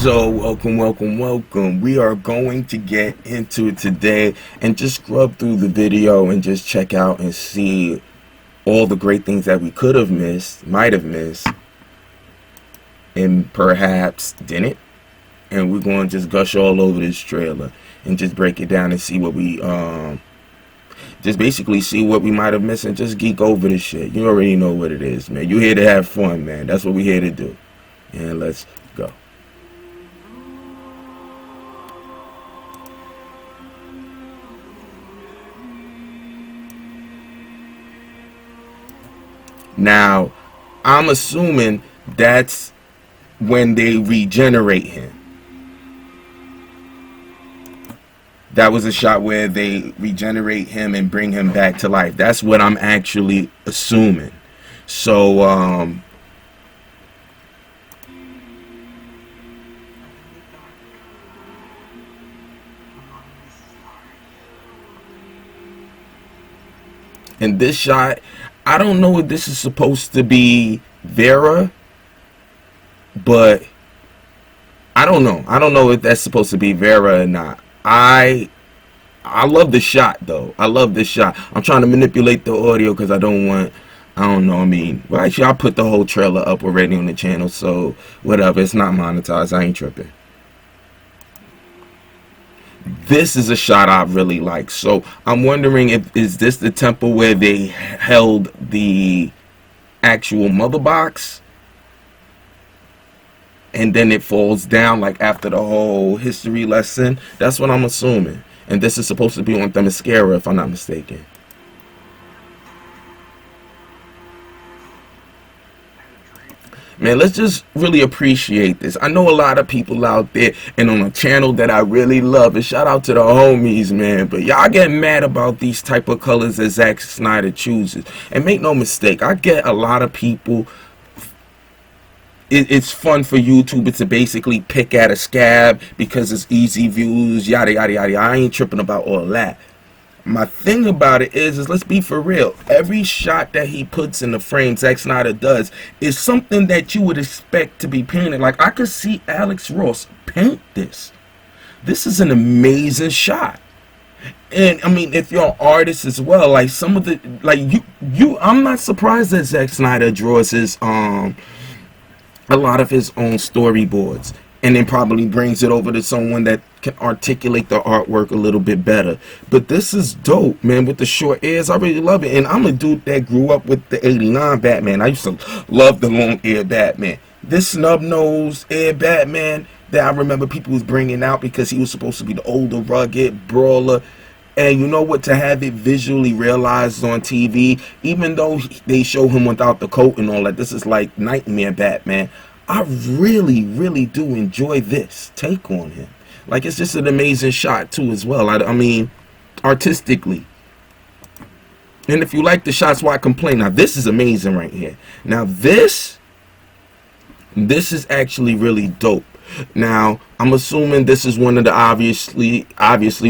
So welcome. We are going to get into it today and just scrub through the video and just check out and see all the great things that we could have missed, might have missed, and perhaps didn't. And we're going to just gush all over this trailer and just break it down and see what we just basically see what we might have missed and just geek over this shit. You already know what it is, man. You're here to have fun, man. That's what we're here to do. And let's go. Now, I'm assuming that's when they regenerate him. That was a shot where they regenerate him and bring him back to life. That's what I'm actually assuming. So, in this shot, I don't know if this is supposed to be Vera, but I don't know. I don't know if that's supposed to be Vera or not. I love the shot though. I love this shot. I'm trying to manipulate the audio because I don't know. I mean, well, actually, I put the whole trailer up already on the channel, so whatever. It's not monetized. I ain't tripping. This is a shot I really like. So I'm wondering is this the temple where they held the actual mother box, and then it falls down like after the whole history lesson? That's what I'm assuming. And this is supposed to be on Themyscira, if I'm not mistaken. Man, let's just really appreciate this. I know a lot of people out there, and on a channel that I really love, and shout out to the homies, man, but y'all get mad about these type of colors that Zack Snyder chooses. And make no mistake, I get a lot of people, it's fun for YouTubers to basically pick at a scab because it's easy views, yada yada yada. I ain't tripping about all that. My thing about it is let's be for real. Every shot that he puts in the frame, Zack Snyder does, is something that you would expect to be painted. Like, I could see Alex Ross paint this. This is an amazing shot. And I mean, if you're an artist as well, like some of the, like I'm not surprised that Zack Snyder draws his a lot of his own storyboards, and then probably brings it over to someone that can articulate the artwork a little bit better. But this is dope, man, with the short ears. I really love it. And I'm a dude that grew up with the 89 Batman. I used to love the long ear Batman. This snub-nosed ear Batman that I remember people was bringing out because he was supposed to be the older, rugged brawler. And you know what, to have it visually realized on TV, even though they show him without the coat and all that, this is like Nightmare Batman. I really do enjoy this take on him. Like, it's just an amazing shot too as well. I mean, artistically. And if you like the shots, why complain? Now this is amazing right here. Now this is actually really dope. Now I'm assuming this is one of the obviously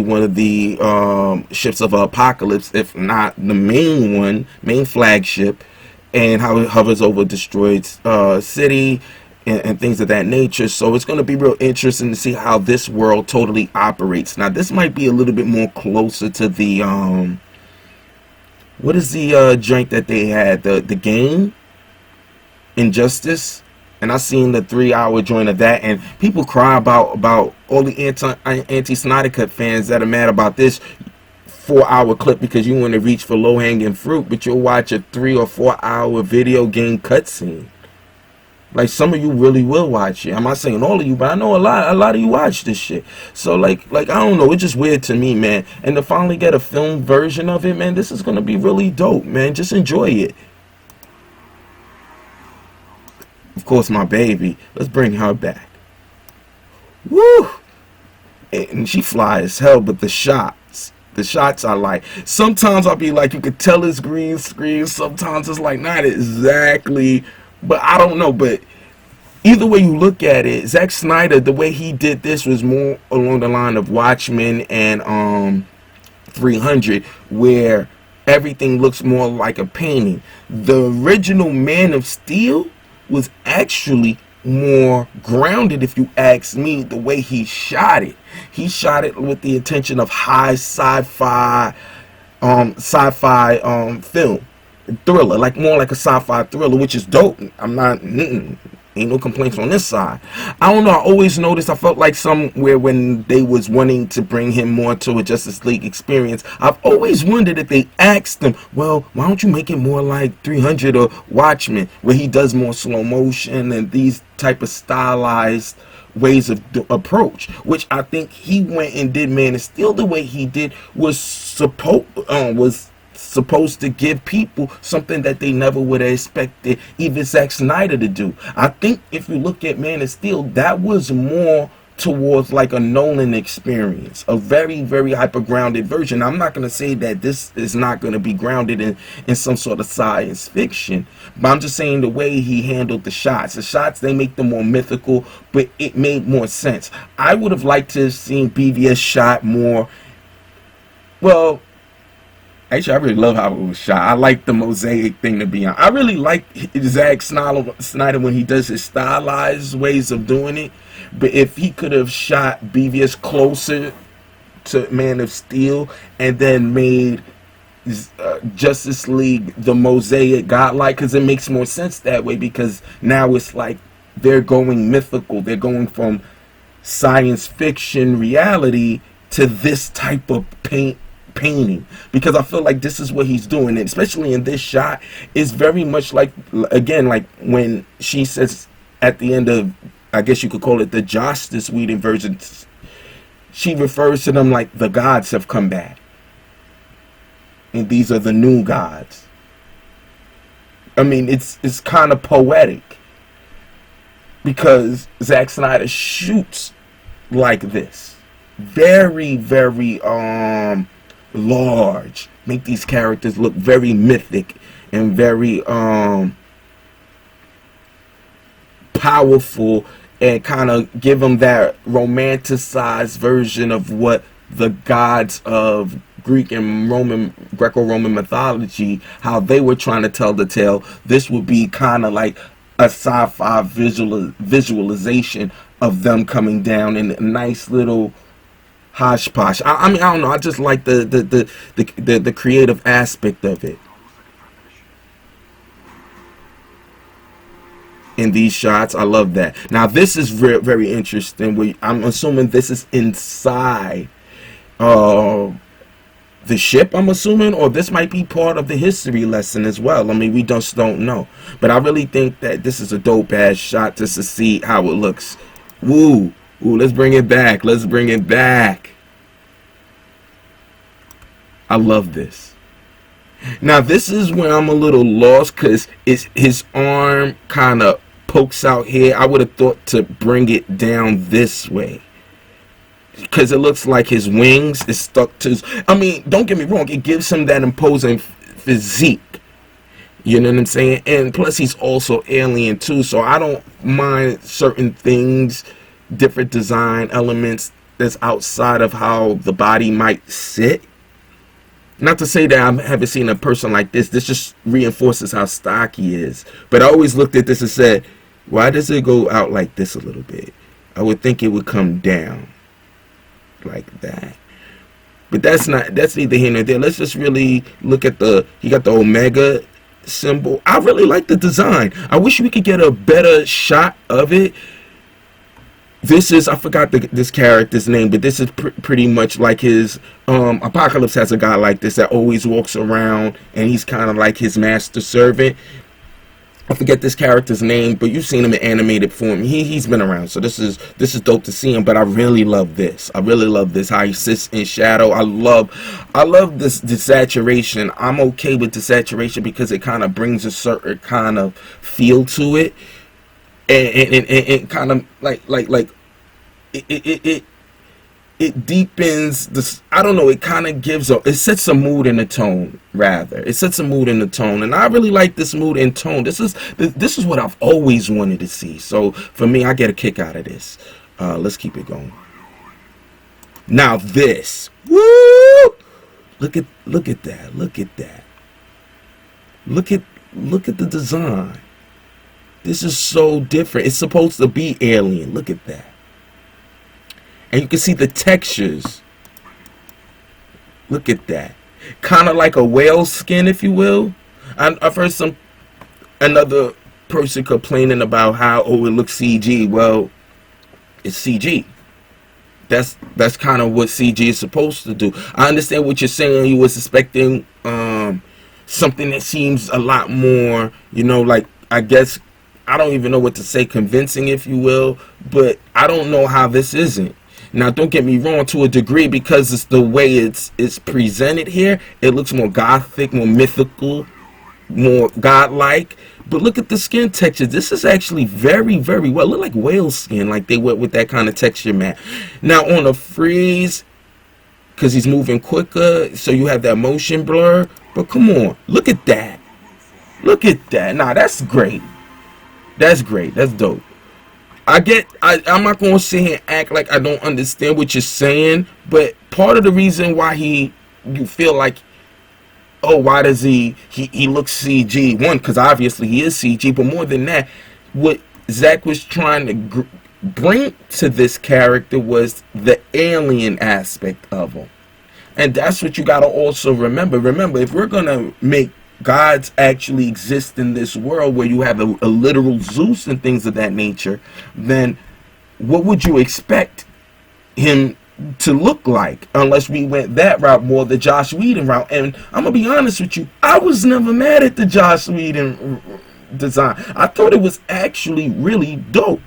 one of the ships of Apocalypse, if not the main flagship, and how it hovers over destroyed city and things of that nature. So it's going to be real interesting to see how this world totally operates. Now this might be a little bit more closer to the what is the joint that they had, the game Injustice. And I seen the 3-hour joint of that, and people cry about all the anti-Snyder Cut fans that are mad about this 4-hour clip because you want to reach for low-hanging fruit, but you'll watch a 3 or 4 hour video game cutscene. Like, some of you really will watch it. I'm not saying all of you, but I know a lot of you watch this shit. So like I don't know, it's just weird to me, man. And to finally get a film version of it, man, this is gonna be really dope, man. Just enjoy it. Of course, my baby. Let's bring her back. Woo! And she fly as hell, but the shots I like. Sometimes I'll be like, you could tell it's green screen. Sometimes it's like, not exactly. But I don't know. But either way you look at it, Zack Snyder, the way he did this was more along the line of Watchmen and 300, where everything looks more like a painting. The original Man of Steel was actually more grounded, if you ask me, the way he shot it. He shot it with the intention of high sci-fi film thriller, like more like a sci-fi thriller, which is dope. I'm not ain't no complaints on this side. I don't know, I always noticed, I felt like somewhere when they was wanting to bring him more to a Justice League experience, I've always wondered if they asked him, well, why don't you make it more like 300 or Watchmen, where he does more slow motion and these type of stylized ways of approach, which I think he went and did. Man of Steel the way he did was supposed to give people something that they never would have expected even Zack Snyder to do. I think if you look at Man of Steel, that was more towards like a Nolan experience, a very, very hyper grounded version. I'm not going to say that this is not going to be grounded in some sort of science fiction, but I'm just saying the way he handled the shots, they make them more mythical, but it made more sense. I would have liked to have seen BVS shot more, well, actually, I really love how it was shot. I like the mosaic thing, to be honest. I really like Zack Snyder when he does his stylized ways of doing it. But if he could have shot BVS closer to Man of Steel and then made Justice League the mosaic godlike, because it makes more sense that way, because now it's like they're going mythical. They're going from science fiction reality to this type of painting, because I feel like this is what he's doing, and especially in this shot is very much like, again, like when she says at the end of, I guess you could call it the Justice Whedon version, she refers to them like the gods have come back and these are the new gods. I mean, it's kind of poetic because Zack Snyder shoots like this, very, very large, make these characters look very mythic and very powerful, and kind of give them that romanticized version of what the gods of Greek and Greco-Roman mythology, how they were trying to tell the tale. This would be kind of like a sci-fi visualization of them coming down in a nice little hodgepodge. I mean, I don't know. I just like the creative aspect of it in these shots. I love that. Now, this is very interesting. I'm assuming this is inside the ship, I'm assuming, or this might be part of the history lesson as well. I mean, we just don't know. But I really think that this is a dope ass shot just to see how it looks. Woo. Ooh, let's bring it back. Let's bring it back. I love this. Now, this is where I'm a little lost, because his arm kind of pokes out here. I would have thought to bring it down this way, because it looks like his wings is stuck to his, I mean, don't get me wrong, it gives him that imposing physique. You know what I'm saying? And plus, he's also alien too, so I don't mind certain things, different design elements that's outside of how the body might sit. Not to say that I haven't seen a person like this. This just reinforces how stocky he is. But I always looked at this and said, why does it go out like this a little bit? I would think it would come down like that. But that's neither here nor there. Let's just really look at he got the Omega symbol. I really like the design. I wish we could get a better shot of it. This is, I forgot this character's name, but this is pretty much like his, Apocalypse has a guy like this that always walks around, and he's kind of like his master servant. I forget this character's name, but you've seen him in animated form. He's been around, so this is dope to see him. But I really love this. I really love this, how he sits in shadow. I love this desaturation. I'm okay with desaturation because it kind of brings a certain kind of feel to it. And kind of like it deepens this. I don't know. It kind of it sets a mood and a tone. Rather, it sets a mood and a tone, and I really like this mood and tone. This is what I've always wanted to see. So for me, I get a kick out of this. Let's keep it going. Now this, woo! Look at that. Look at that. Look at the design. This is so different. It's supposed to be alien. Look at that. And you can see the textures. Look at that. Kind of like a whale skin, if you will. I've heard another person complaining about how, oh, it looks CG. Well, it's CG. That's kind of what CG is supposed to do. I understand what you're saying. You was expecting something that seems a lot more, you know, like, I guess, I don't even know what to say, convincing, if you will, but I don't know how this isn't. Now, don't get me wrong, to a degree, because it's the way it's presented here. It looks more gothic, more mythical, more godlike. But look at the skin texture. This is actually very, very well. Look like whale skin, like they went with that kind of texture, man. Now, on a freeze, because he's moving quicker, so you have that motion blur. But come on, look at that. Look at that. Nah, that's great. That's great. That's dope. I'm not going to sit here and act like I don't understand what you're saying, but part of the reason why you feel like, oh, why does he looks CG? One, because obviously he is CG, but more than that, what Zack was trying to bring to this character was the alien aspect of him. And that's what you got to also remember. Remember, if we're going to make gods actually exist in this world where you have a literal Zeus and things of that nature, then what would you expect him to look like, unless we went that route, more the Joss Whedon route? And I'm gonna be honest with you, I was never mad at the Joss Whedon design. I thought it was actually really dope,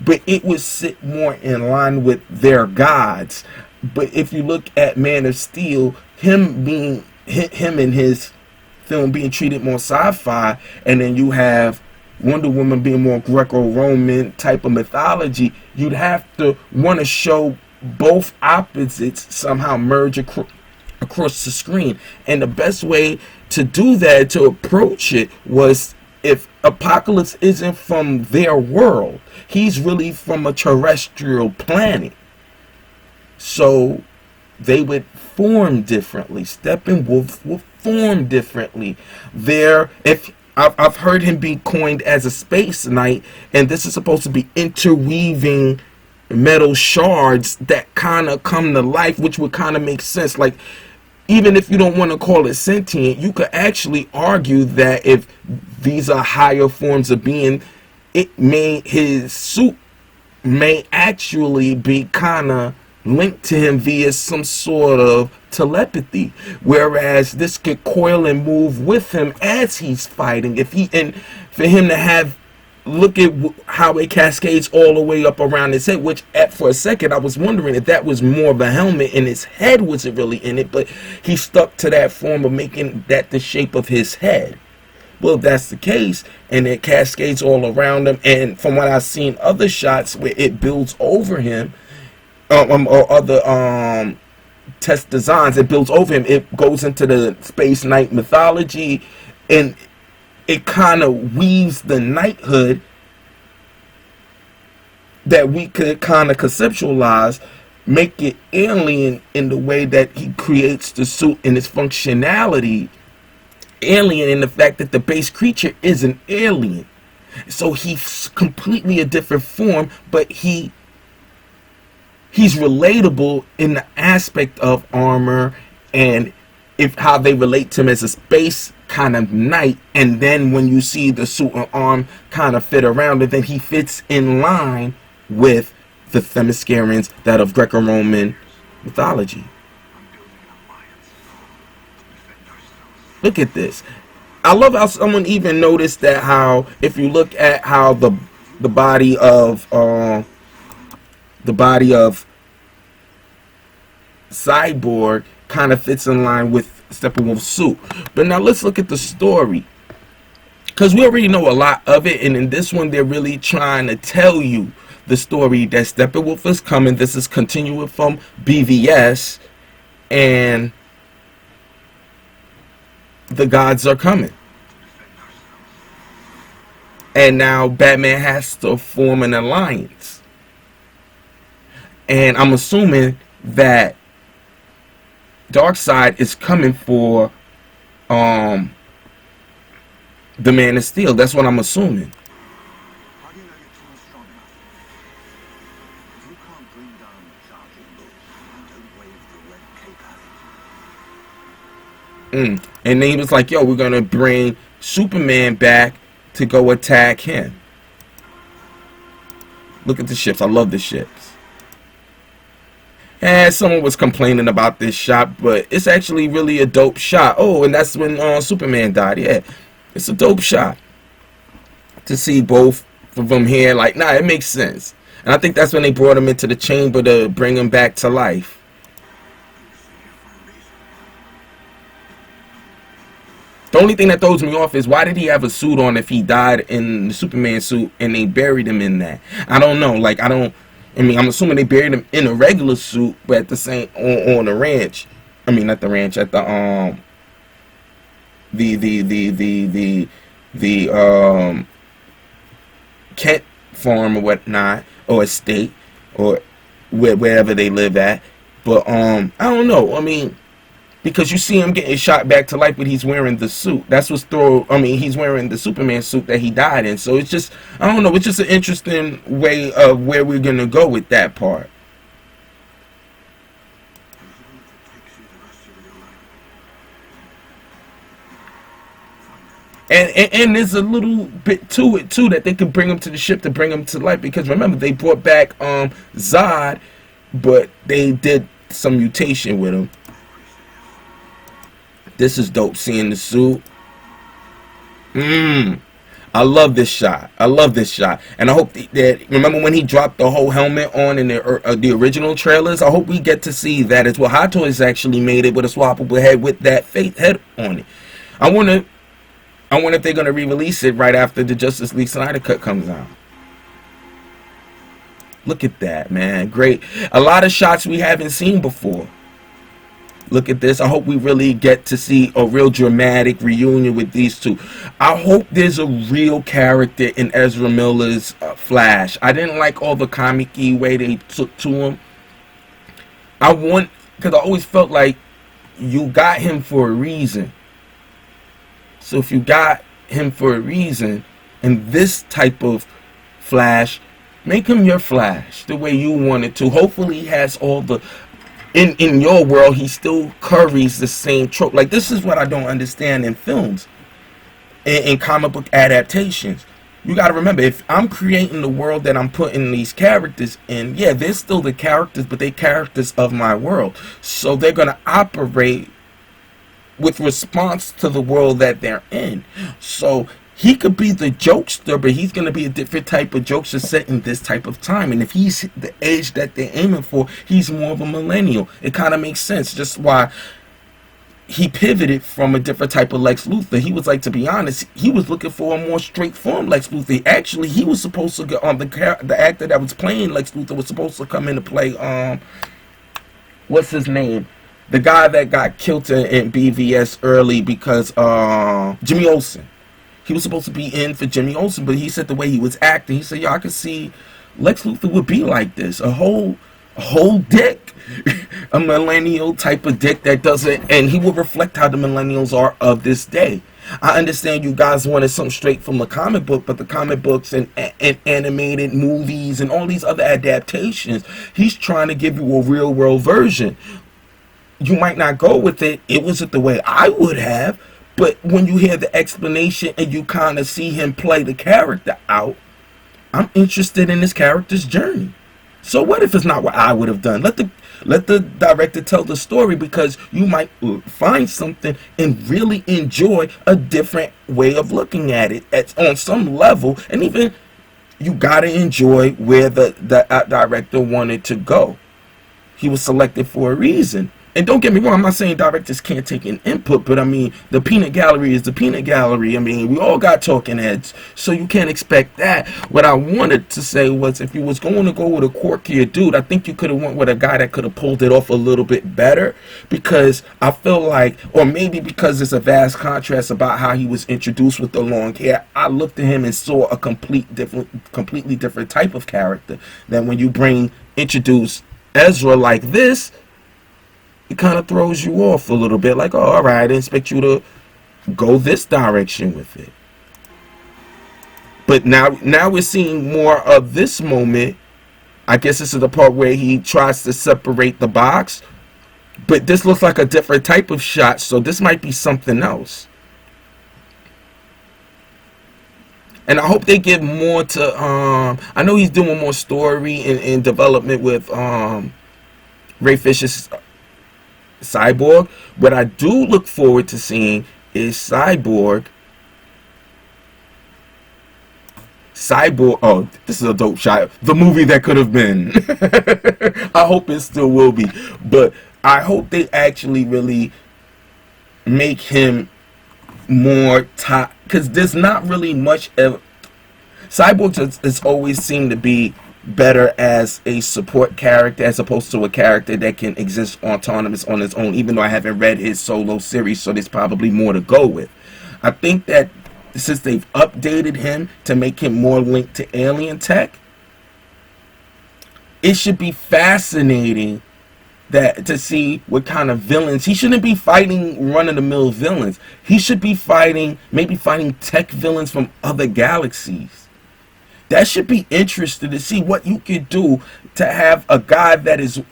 but it would sit more in line with their gods. But if you look at Man of Steel, him and his film being treated more sci-fi, and then you have Wonder Woman being more Greco-Roman type of mythology, you'd have to want to show both opposites somehow merge across the screen. And the best way to do that, to approach it, was if Apocalypse isn't from their world, he's really from a terrestrial planet, so they would form differently. Steppenwolf will form differently. I've heard him be coined as a space knight, and this is supposed to be interweaving metal shards that kind of come to life, which would kind of make sense. Like, even if you don't want to call it sentient, you could actually argue that if these are higher forms of being, his suit may actually be kind of linked to him via some sort of telepathy, whereas this could coil and move with him as he's fighting. And for him to have, look at how it cascades all the way up around his head, which for a second I was wondering if that was more of a helmet and his head wasn't really in it, but he stuck to that form of making that the shape of his head. Well, if that's the case, and it cascades all around him, and from what I've seen other shots where it builds over him, or other test designs, it builds over him, it goes into the Space Knight mythology, and it kind of weaves the knighthood that we could kind of conceptualize, make it alien in the way that he creates the suit and its functionality, alien in the fact that the base creature is an alien. So he's completely a different form, but he's relatable in the aspect of armor and how they relate to him as a space kind of knight. And then when you see the suit and arm kind of fit around it, then he fits in line with the Themyscirians, that of Greco-Roman mythology. Look at this. I love how someone even noticed that, how if you look at how the body of Cyborg kind of fits in line with Steppenwolf's suit. But now let's look at the story, because we already know a lot of it, and in this one they're really trying to tell you the story that Steppenwolf is coming. This is continuing from BVS, and the gods are coming, and now Batman has to form an alliance, and I'm assuming that Darkseid is coming for the Man of Steel. That's what I'm assuming. And then he was like, yo, we're gonna bring Superman back to go attack him. Look at the ships. I love the ships. And someone was complaining about this shot, but it's actually really a dope shot. Oh, and that's when Superman died. Yeah, it's a dope shot to see both of them here. Like, nah, it makes sense. And I think that's when they brought him into the chamber to bring him back to life. The only thing that throws me off is, why did he have a suit on if he died in the Superman suit and they buried him in that? I don't know. Like, I mean, I'm assuming they buried him in a regular suit, but at the same, on the ranch. I mean, not the ranch, at the Kent farm or whatnot, or estate, or wherever they live at. But I don't know. I mean, because you see him getting shot back to life, but he's wearing the suit. That's what's he's wearing the Superman suit that he died in. So it's just, I don't know, it's just an interesting way of where we're gonna go with that part. And there's a little bit to it too, that they can bring him to the ship to bring him to life, because remember, they brought back Zod, but they did some mutation with him. This is dope, seeing the suit. I love this shot. I love this shot. And I hope that, remember when he dropped the whole helmet on in the original trailers? I hope we get to see that as well. Hot Toys actually made it with a swappable head with that fake head on it. I wonder if they're going to re-release it right after the Justice League Snyder Cut comes out. Look at that, man. Great. A lot of shots we haven't seen before. Look at this. I hope we really get to see a real dramatic reunion with these two. I hope there's a real character in Ezra Miller's Flash. I didn't like all the comic-y way they took to him. Because I always felt like you got him for a reason. So if you got him for a reason, and this type of Flash, make him your Flash the way you want it to. Hopefully he has all the... In your world, he still curries the same trope. Like, this is what I don't understand in films, in comic book adaptations. You got to remember, if I'm creating the world that I'm putting these characters in, yeah, they're still the characters, but they're characters of my world. So they're going to operate with response to the world that they're in. So he could be the jokester, but he's going to be a different type of jokester set in this type of time. And if he's the age that they're aiming for, he's more of a millennial. It kind of makes sense. Just why he pivoted from a different type of Lex Luthor. He was like, to be honest, he was looking for a more straightforward Lex Luthor. Actually, he was supposed to get on the actor that was playing Lex Luthor was supposed to come in to play what's his name? The guy that got killed in BVS early because Jimmy Olsen. He was supposed to be in for Jimmy Olsen, but he said the way he was acting, he said, yo, I could see Lex Luthor would be like this. A whole dick. A millennial type of dick that doesn't, and he will reflect how the millennials are of this day. I understand you guys wanted something straight from the comic book, but the comic books and animated movies and all these other adaptations, he's trying to give you a real world version. You might not go with it. It wasn't the way I would have. But when you hear the explanation and you kind of see him play the character out, I'm interested in this character's journey. So what if it's not what I would have done? Let the director tell the story, because you might find something and really enjoy a different way of looking at it on some level. And even you got to enjoy where the director wanted to go. He was selected for a reason. And don't get me wrong, I'm not saying directors can't take an input, but I mean, the peanut gallery is the peanut gallery. I mean, we all got talking heads, so you can't expect that. What I wanted to say was, if you was going to go with a quirkier dude, I think you could have went with a guy that could have pulled it off a little bit better, because I feel like, or maybe because there's a vast contrast about how he was introduced with the long hair, I looked at him and saw a completely different type of character than when you introduce Ezra like this. It kind of throws you off a little bit, like, oh, all right, I didn't expect you to go this direction with it. But now we're seeing more of this moment. I guess this is the part where he tries to separate the box. But this looks like a different type of shot, so this might be something else. And I hope they give more to I know he's doing more story and development with Ray Fisher's Cyborg. What I do look forward to seeing is Cyborg. Oh, this is a dope shot. The movie that could have been. I hope it still will be. But I hope they actually really make him more top, because there's not really much of Cyborg has always seemed to be better as a support character as opposed to a character that can exist autonomous on his own, even though I haven't read his solo series, so there's probably more to go with. I think that since they've updated him to make him more linked to alien tech, it should be fascinating that to see what kind of villains. He shouldn't be fighting run-of-the-mill villains. He should be fighting, maybe fighting tech villains from other galaxies. That should be interesting to see what you could do to have a guy that is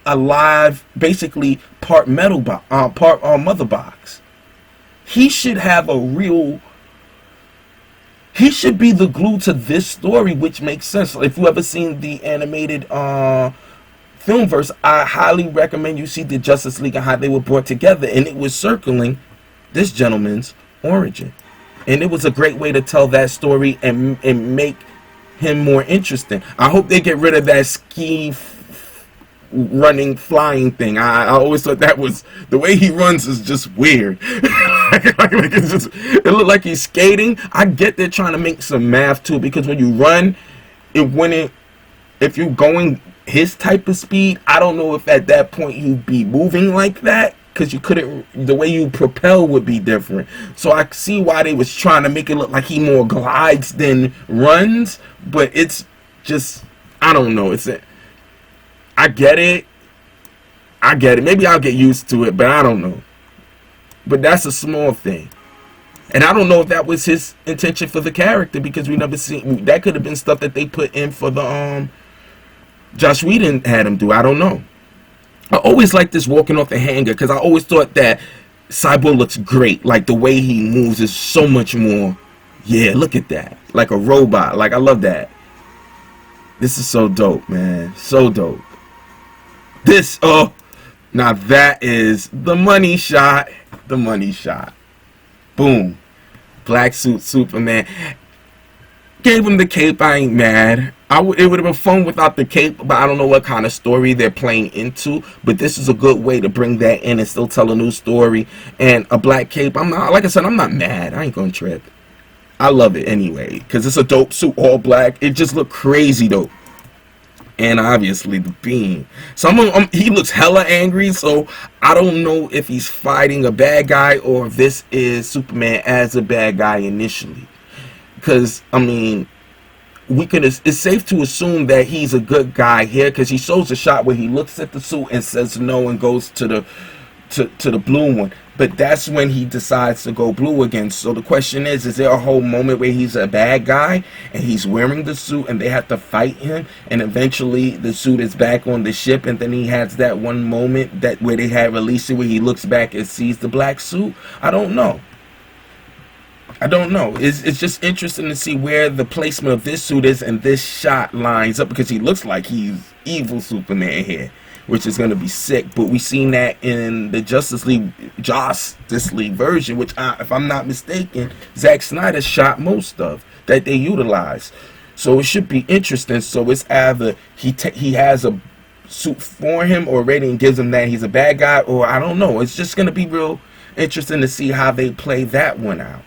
alive, basically part metal, part mother box. He should have a real. He should be the glue to this story, which makes sense. If you ever seen the animated Filmverse, I highly recommend you see the Justice League and how they were brought together, and it was circling this gentleman's origin, and it was a great way to tell that story and make him more interesting. I hope they get rid of that running flying thing. I always thought that was the way he runs is just weird. It looked like he's skating. I get they're trying to make some math too, because when you run, if you're going his type of speed, I don't know if at that point you'd be moving like that, because you couldn't, the way you propel would be different. So I see why they was trying to make it look like he more glides than runs, but it's just, I don't know. I get it. Maybe I'll get used to it, but I don't know. But that's a small thing. And I don't know if that was his intention for the character, because we never seen, that could have been stuff that they put in for the Joss Whedon had him do. I don't know. I always like this walking off the hanger, because I always thought that Cyborg looks great. Like the way he moves is so much more. Yeah, look at that. Like a robot. Like, I love that. This is so dope, man. So dope. This, oh, now that is the money shot. The money shot. Boom. Black suit Superman. Gave him the cape. I ain't mad. It would have been fun without the cape, but I don't know what kind of story they're playing into. But this is a good way to bring that in and still tell a new story. And a black cape, I'm not, like I said, I'm not mad. I ain't gonna trip. I love it anyway, because it's a dope suit, all black. It just looked crazy dope. And obviously the beam. So he looks hella angry, so I don't know if he's fighting a bad guy or if this is Superman as a bad guy initially. Because, I mean, it's safe to assume that he's a good guy here, because he shows a shot where he looks at the suit and says no and goes to the blue one. But that's when he decides to go blue again. So the question is there a whole moment where he's a bad guy and he's wearing the suit and they have to fight him, and eventually the suit is back on the ship, and then he has that one moment where they had released it where he looks back and sees the black suit? I don't know. It's just interesting to see where the placement of this suit is and this shot lines up, because he looks like he's evil Superman here, which is going to be sick. But we seen that in the Justice League version, which, if I'm not mistaken, Zack Snyder shot most of that they utilized. So it should be interesting. So it's either he has a suit for him already and gives him that he's a bad guy, or I don't know. It's just going to be real interesting to see how they play that one out.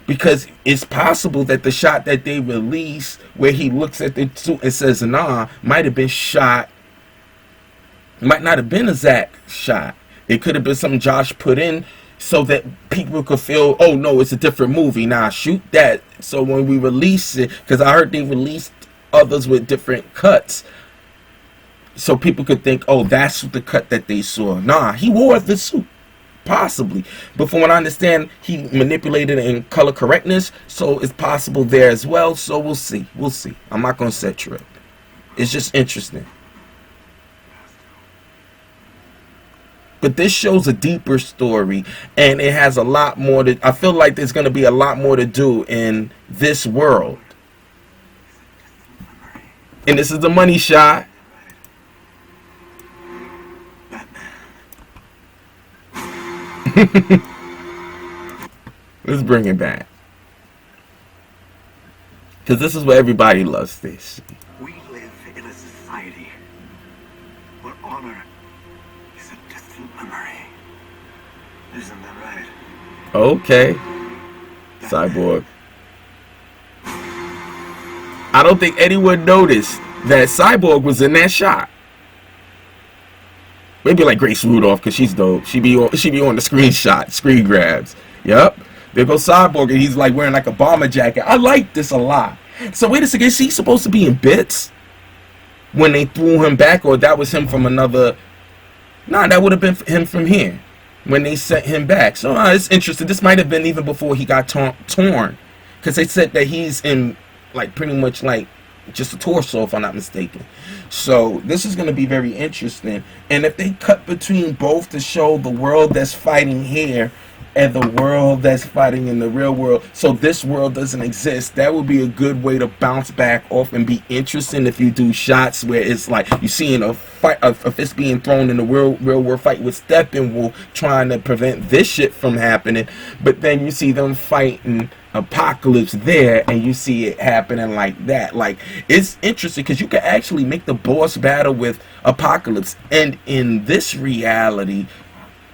Because it's possible that the shot that they released where he looks at the suit and says nah might have been shot, might not have been a Zack shot. It could have been something Josh put in so that people could feel, oh no, it's a different movie. Nah, shoot that. So when we release it, because I heard they released others with different cuts, so people could think, oh, that's the cut that they saw. Nah, he wore the suit. Possibly, but from what I understand, he manipulated it in color correctness, so it's possible there as well. So we'll see. I'm not gonna set trip. It's just interesting. But this shows a deeper story, and it has a lot more to, I feel like there's going to be a lot more to do in this world. And this is the money shot. Let's bring it back, because this is what everybody loves this. We live in a society where honor is a distant memory. Isn't that right? Okay, Cyborg. I don't think anyone noticed that Cyborg was in that shot. Maybe like Grace Rudolph, because she's dope. She be on the screenshot, screen grabs. Yep. There goes Cyborg, and he's like wearing like a bomber jacket. I like this a lot. So wait a second, is he supposed to be in bits when they threw him back, or that was him from another? Nah, that would have been him from here when they sent him back. So it's interesting. This might have been even before he got torn, because they said that he's in like pretty much like just a torso, if I'm not mistaken. So this is going to be very interesting. And if they cut between both to show the world that's fighting here and the world that's fighting in the real world, so this world doesn't exist, that would be a good way to bounce back off and be interesting. If you do shots where it's like you seeing a fight, a fist being thrown in the real world fight with Steppenwolf trying to prevent this shit from happening, but then you see them fighting Apocalypse there, and you see it happening like that. Like, it's interesting because you can actually make the boss battle with Apocalypse and in this reality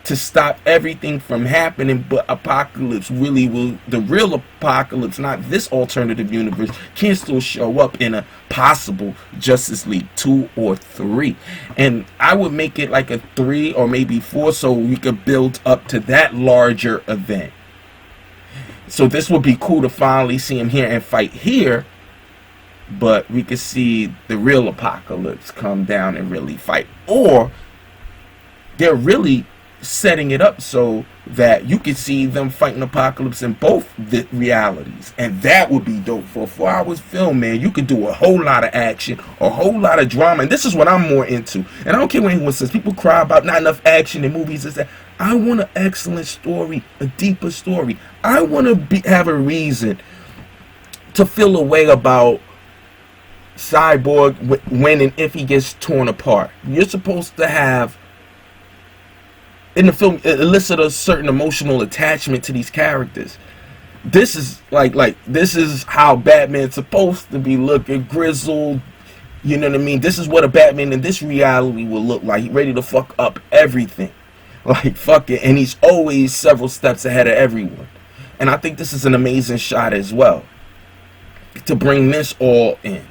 to stop everything from happening, but Apocalypse really will, the real Apocalypse, not this alternative universe, can still show up in a possible Justice League 2 or 3. And I would make it like a 3 or maybe 4, so we could build up to that larger event. So this would be cool to finally see him here and fight here, but we could see the real Apocalypse come down and really fight. Or they're really setting it up so that you could see them fighting Apocalypse in both the realities, and that would be dope. For a 4 hours film, man, you could do a whole lot of action, a whole lot of drama, and this is what I'm more into. And I don't care what anyone says. People cry about not enough action in movies. Is that I want an excellent story, a deeper story. I want to have a reason to feel a way about Cyborg when and if he gets torn apart. You're supposed to have in the film elicit a certain emotional attachment to these characters. This is like this is how Batman's supposed to be looking, grizzled. You know what I mean? This is what a Batman in this reality will look like. He's ready to fuck up everything. Like, fuck it. And he's always several steps ahead of everyone. And I think this is an amazing shot as well, to bring this all in.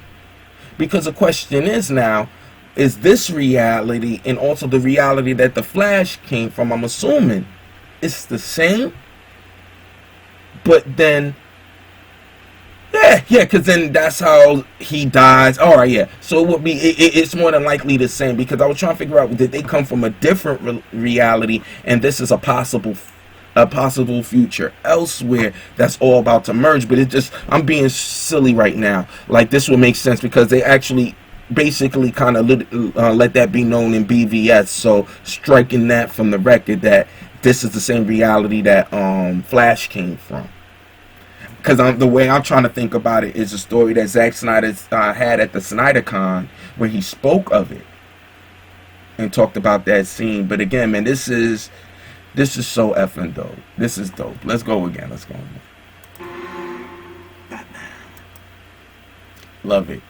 Because the question is now, is this reality and also the reality that the Flash came from, I'm assuming it's the same? But then, yeah, because then that's how he dies. All right, yeah. So it would be, it's more than likely the same, because I was trying to figure out, did they come from a different reality, and this is a possible future elsewhere that's all about to merge. But it just, I'm being silly right now. Like, this would make sense because they actually basically kind of let that be known in BVS. So striking that from the record that this is the same reality that Flash came from. Because the way I'm trying to think about it is a story that Zack Snyder had at the SnyderCon, where he spoke of it and talked about that scene. But again, man, this is so effing dope. This is dope. Let's go again. Let's go again. Batman. Love it.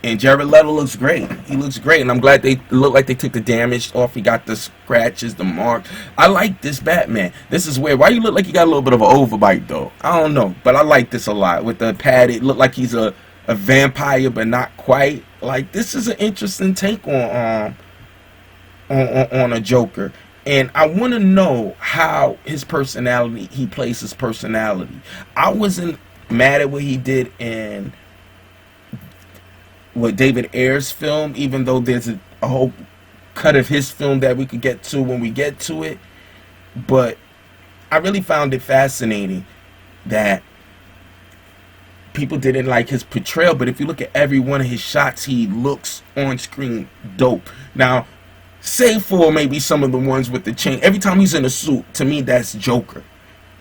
And Jared Leto looks great. He looks great, and I'm glad they look like they took the damage off. He got the scratches, the marks. I like this Batman. This is weird. Why you look like you got a little bit of an overbite, though? I don't know, but I like this a lot. With the padded, look like he's a vampire, but not quite. Like, this is an interesting take on a Joker. And I want to know how his personality, he plays his personality. I wasn't mad at what he did in David Ayer's film, even though there's a whole cut of his film that we could get to when we get to it. But I really found it fascinating that people didn't like his portrayal. But if you look at every one of his shots, he looks on screen dope. Now, Save for maybe some of the ones with the chain. Every time he's in a suit, to me, that's Joker.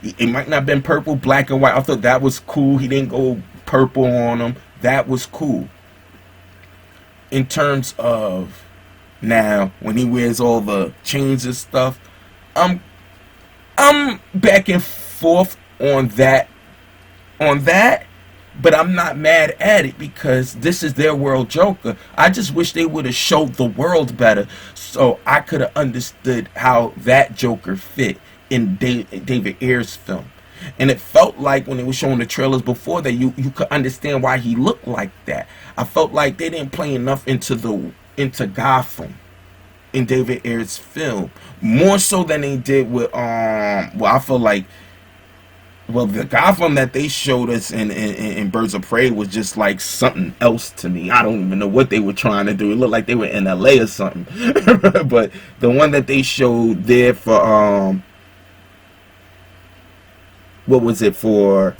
It might not have been purple, black and white. I thought that was cool. He didn't go purple on him. That was cool. In terms of now, when he wears all the chains and stuff, I'm back and forth on that. But I'm not mad at it because this is their world Joker. I just wish they would have showed the world better so I could have understood how that Joker fit in David Ayer's film. And it felt like when they were showing the trailers before that, you could understand why he looked like that. I felt like they didn't play enough into Gotham in David Ayer's film, more so than they did with I feel like, well, the Gotham that they showed us in Birds of Prey was just like something else to me. I don't even know what they were trying to do. It looked like they were in LA or something. But the one that they showed there for what was it, for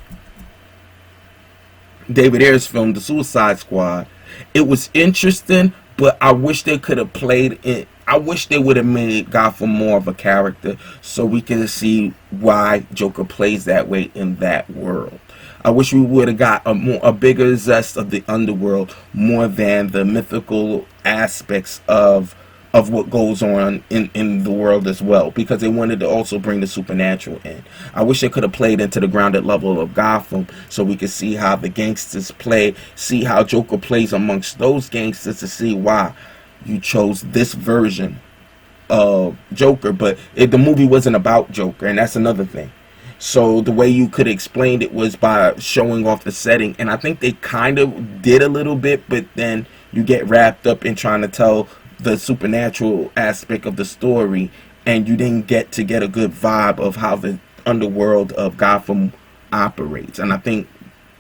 David Ayer's film, The Suicide Squad, it was interesting, but I wish they could have played it. I wish they would have made Gotham more of a character so we could see why Joker plays that way in that world. I wish we would have got a bigger zest of the underworld more than the mythical aspects of what goes on in the world as well, because they wanted to also bring the supernatural in. I wish they could have played into the grounded level of Gotham so we could see how the gangsters play, see how Joker plays amongst those gangsters, to see why you chose this version of Joker. But the movie wasn't about Joker, and that's another thing. So the way you could explain it was by showing off the setting, and I think they kind of did a little bit, but then you get wrapped up in trying to tell the supernatural aspect of the story, and you didn't get a good vibe of how the underworld of Gotham operates. And I think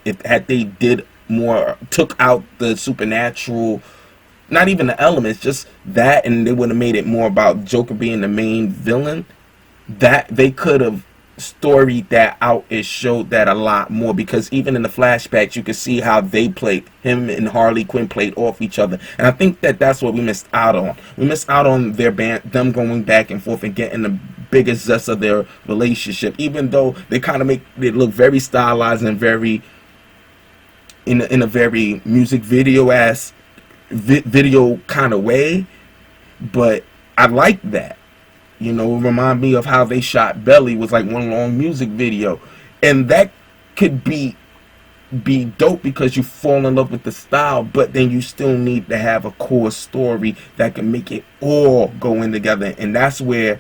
if they did more, took out the supernatural, not even the elements, just that, and they would have made it more about Joker being the main villain, that they could have storied that out and showed that a lot more, because even in the flashbacks you could see how they played, him and Harley Quinn played off each other. And I think that's what we missed out on. We missed out on them going back and forth and getting the biggest zest of their relationship, even though they kind of make it look very stylized and very in a very music video kind of way. But I like that. You know, it remind me of how they shot Belly, was like one long music video. And that could be dope because you fall in love with the style, but then you still need to have a core story that can make it all go in together. And that's where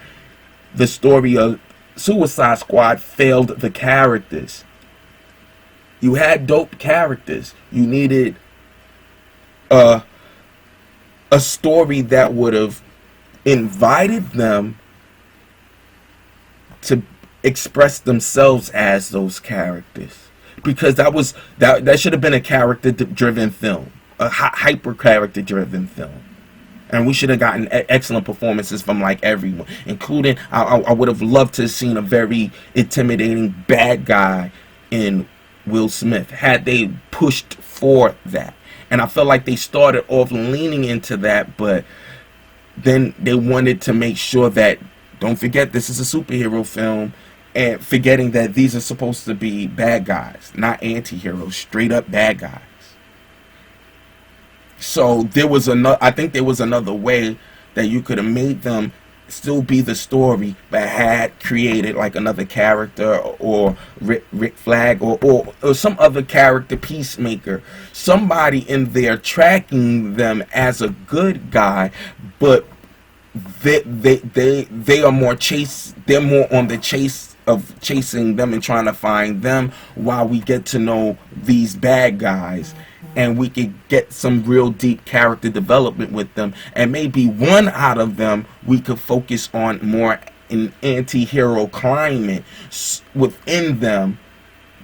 the story of Suicide Squad failed the characters. You had dope characters. You needed a story that would have invited them to express themselves as those characters, because that should have been a character driven film, a hyper character driven film, and we should have gotten excellent performances from like everyone, including I would have loved to have seen a very intimidating bad guy in Will Smith had they pushed for that. And I felt like they started off leaning into that, but then they wanted to make sure that, don't forget, this is a superhero film, and forgetting that these are supposed to be bad guys, not anti-heroes, straight up bad guys. So I think there was another way that you could have made them still be the story, but had created like another character, or Rick Flag, or some other character, Peacemaker, somebody in there tracking them as a good guy, but they are more they're more on the chase of chasing them and trying to find them, while we get to know these bad guys, and we could get some real deep character development with them, and maybe one out of them we could focus on more an anti-hero climate within them,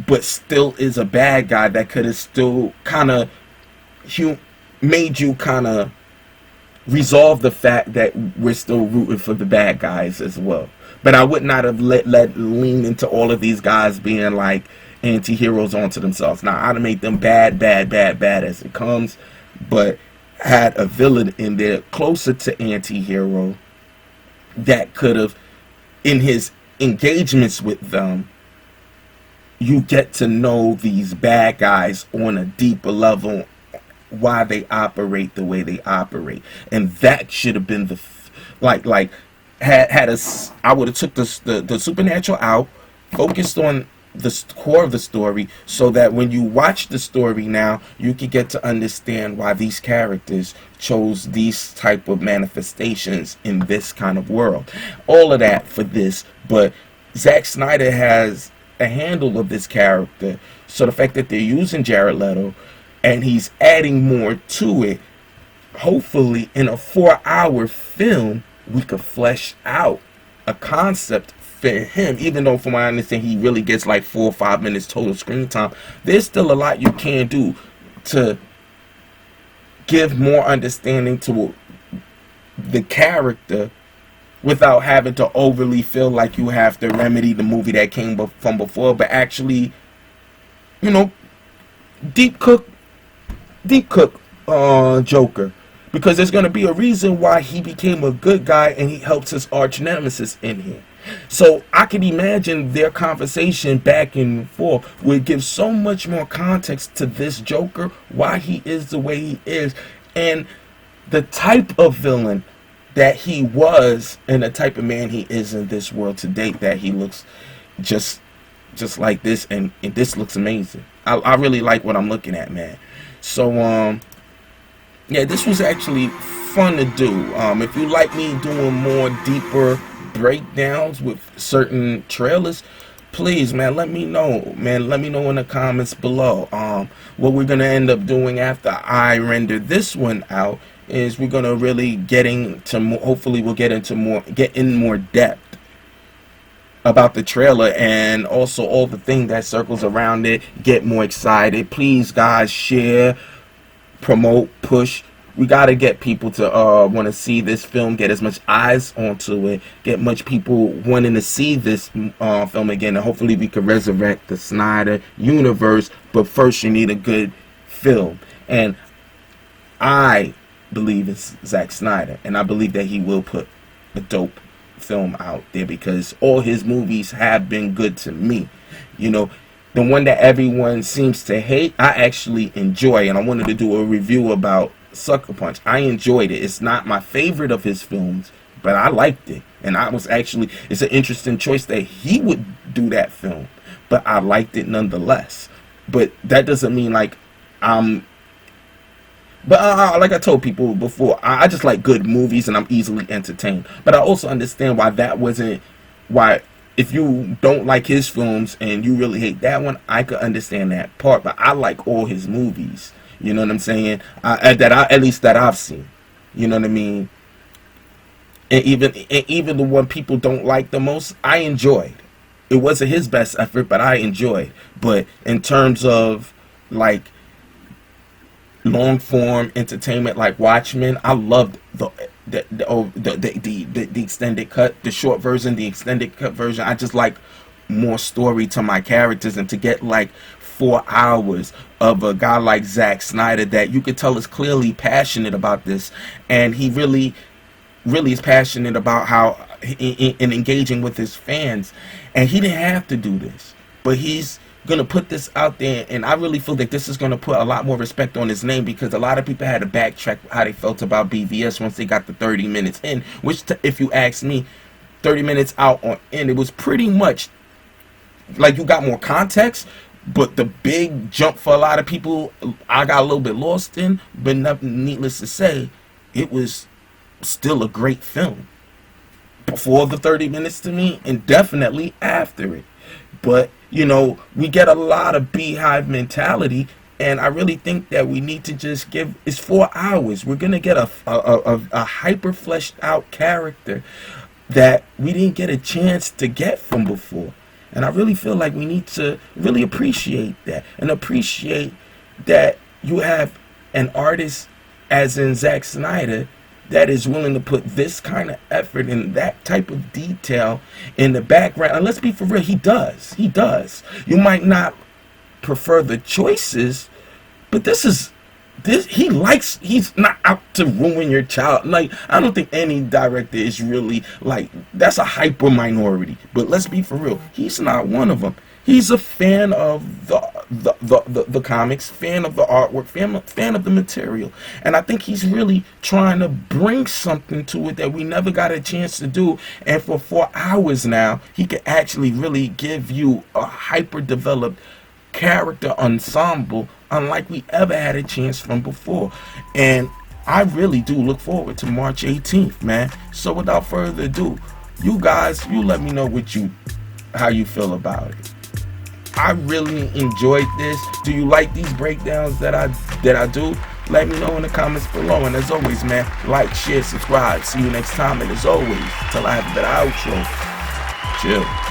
but still is a bad guy that could have still kind of made you kind of resolve the fact that we're still rooting for the bad guys as well. But I would not have let lean into all of these guys being like anti-heroes onto themselves. Now, I'd have made them bad as it comes, but had a villain in there closer to anti-hero that could have, in his engagements with them, you get to know these bad guys on a deeper level, why they operate the way they operate. And that should have been the like had us. I would have took the supernatural out, focused on the core of the story, so that when you watch the story now, you could get to understand why these characters chose these type of manifestations in this kind of world. All of that for this. But Zack Snyder has a handle of this character, so the fact that they're using Jared Leto and he's adding more to it, hopefully in a 4-hour film we could flesh out a concept for him. Even though from what I understand he really gets like 4 or 5 minutes total screen time, there's still a lot you can do to give more understanding to the character without having to overly feel like you have to remedy the movie that came from before, but actually, you know, deep cook Joker, because there's going to be a reason why he became a good guy and he helps his arch nemesis in here. So I can imagine their conversation back and forth would give so much more context to this Joker, why he is the way he is, and the type of villain that he was and the type of man he is in this world to date, that he looks just like this, and this looks amazing. I really like what I'm looking at, man. So yeah, this was actually fun to do. If you like me doing more deeper breakdowns with certain trailers, please, man, let me know. Man, let me know in the comments below. What we're gonna end up doing after I render this one out is we're gonna really get into more, hopefully we'll get in more depth about the trailer, and also all the thing that circles around it. Get more excited. Please, guys, share, promote, push. We gotta get people to want to see this film, get as much eyes onto it, get much people wanting to see this film again, and hopefully we can resurrect the Snyder universe. But first, you need a good film, and I believe it's Zack Snyder, and I believe that he will put a dope film out there, because all his movies have been good to me. You know, the one that everyone seems to hate, I actually enjoy, and I wanted to do a review about Sucker Punch. I enjoyed it. It's not my favorite of his films, but I liked it, and I was actually, it's an interesting choice that he would do that film, but I liked it nonetheless. But that doesn't mean like like I told people before, I just like good movies and I'm easily entertained. But I also understand why that wasn't, why if you don't like his films and you really hate that one, I could understand that part. But I like all his movies. You know what I'm saying? At least that I've seen. You know what I mean? And even the one people don't like the most, I enjoyed. It wasn't his best effort, but I enjoyed. But in terms of like long form entertainment like Watchmen, I loved the extended cut, the short version, the extended cut version. I just like more story to my characters, and to get like 4 hours of a guy like Zack Snyder that you could tell is clearly passionate about this, and he really is passionate about how in engaging with his fans, and he didn't have to do this, but he's gonna put this out there, and I really feel that this is gonna put a lot more respect on his name, because a lot of people had to backtrack how they felt about BVS once they got the 30 minutes in, which if you ask me, 30 minutes out on in, it was pretty much like you got more context, but the big jump for a lot of people I got a little bit lost in. But nothing, needless to say, it was still a great film before the 30 minutes to me, and definitely after it. But you know, we get a lot of beehive mentality, and I really think that we need to just give, it's 4 hours. We're gonna get a hyper fleshed out character that we didn't get a chance to get from before. And I really feel like we need to really appreciate that, and appreciate that you have an artist as in Zack Snyder that is willing to put this kind of effort and that type of detail in the background. And let's be for real, he does. He does. You might not prefer the choices, but this is he's not out to ruin your child. Like, I don't think any director is really like, that's a hyper minority. But let's be for real, he's not one of them. He's a fan of the comics, fan of the artwork, fan of the material. And I think he's really trying to bring something to it that we never got a chance to do. And for 4 hours now, he can actually really give you a hyper developed character ensemble unlike we ever had a chance from before. And I really do look forward to March 18th, man. So without further ado, you guys, you let me know how you feel about it. I really enjoyed this. Do you like these breakdowns that I do? Let me know in the comments below. And as always, man, like, share, subscribe. See you next time. And as always, till I have a better outro, chill.